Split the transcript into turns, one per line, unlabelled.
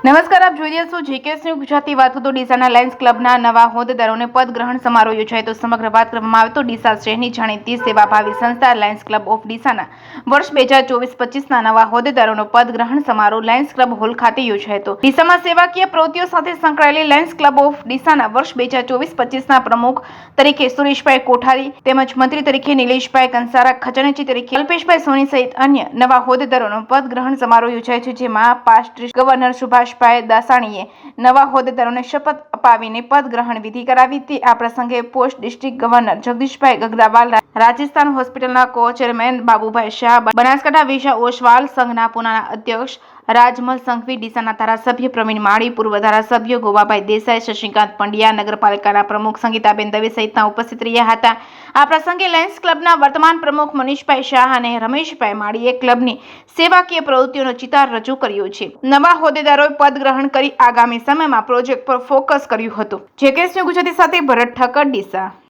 નમસ્કાર, આપ જોઈ રહ્યા છો જીકેએસ ન્યૂઝ ગુજરાતી. વાત તો ડીસાના લાયન્સ ક્લબના નવા હોદ્દેદારોને પદ ગ્રહણ સમારોહ યોજાયો. તો સમગ્ર વાત કરવામાં આવે તો ડીસા શહેરની જાણીતી સેવાભાવી સંસ્થા લાયન્સ ક્લબ ઓફ ડીસાના વર્ષ 2024-25ના નવા હોદ્દેદારોનો પદ ગ્રહણ સમારોહ લાયન્સ ક્લબ હોલ ખાતે યોજાયો હતો. ડીસામાં સેવાકીય પ્રવૃત્તિઓ સાથે સંકળાયેલી લાયન્સ ક્લબ ઓફ ડીસાના વર્ષ 2024-25ના પ્રમુખ તરીકે સુરેશભાઈ કોઠારી તેમજ મંત્રી તરીકે નિલેશભાઈ કંસારા, ખજાનચી તરીકે અલ્પેશભાઈ સોની સહિત અન્ય નવા હોદ્દેદારોનો પદ ગ્રહણ સમારોહ યોજાયો છે, જેમાં પાસ્ટ ગવર્નર સુભાષભાઈ દાસાણીએ નવા હોદ્દેદારોને શપથ અપાવીને પદ ગ્રહણ વિધિ કરાવી હતી. આ પ્રસંગે પોસ્ટ ડિસ્ટ્રિક્ટ ગવર્નર જગદીશભાઈ ગગરાવાલ, રાજસ્થાન હોસ્પિટલના કો-ચેરમેન બાબુભાઈ શાહ, બનાસકાંઠા વિશા ઓસવાલ સંઘના પૂનાના અધ્યક્ષ રાજમલ સંઘવી, ડીસાના ધારાસભ્ય પ્રવીણ માળી, પૂર્વ ધારાસભ્ય ગોવાભાઈ દેસાઈ, શશિકાંત પંડ્યા, નગરપાલિકાના પ્રમુખ સંગીતાબેન દવે સહિતના ઉપસ્થિત રહ્યા હતા. આ પ્રસંગે લાયન્સ ક્લબના વર્તમાન પ્રમુખ મનીષભાઈ શાહ અને રમેશભાઈ માળીએ ક્લબની સેવાકીય પ્રવૃત્તિઓનો ચિતાર રજૂ કર્યો છે. નવા હોદ્દેદારોએ પદ ગ્રહણ કરી આગામી સમયમાં પ્રોજેક્ટ પર ફોકસ કર્યું હતું. જીકેએસ ન્યૂઝ ગુજરાતી સાથે ભરત ઠક્કર, ડીસા.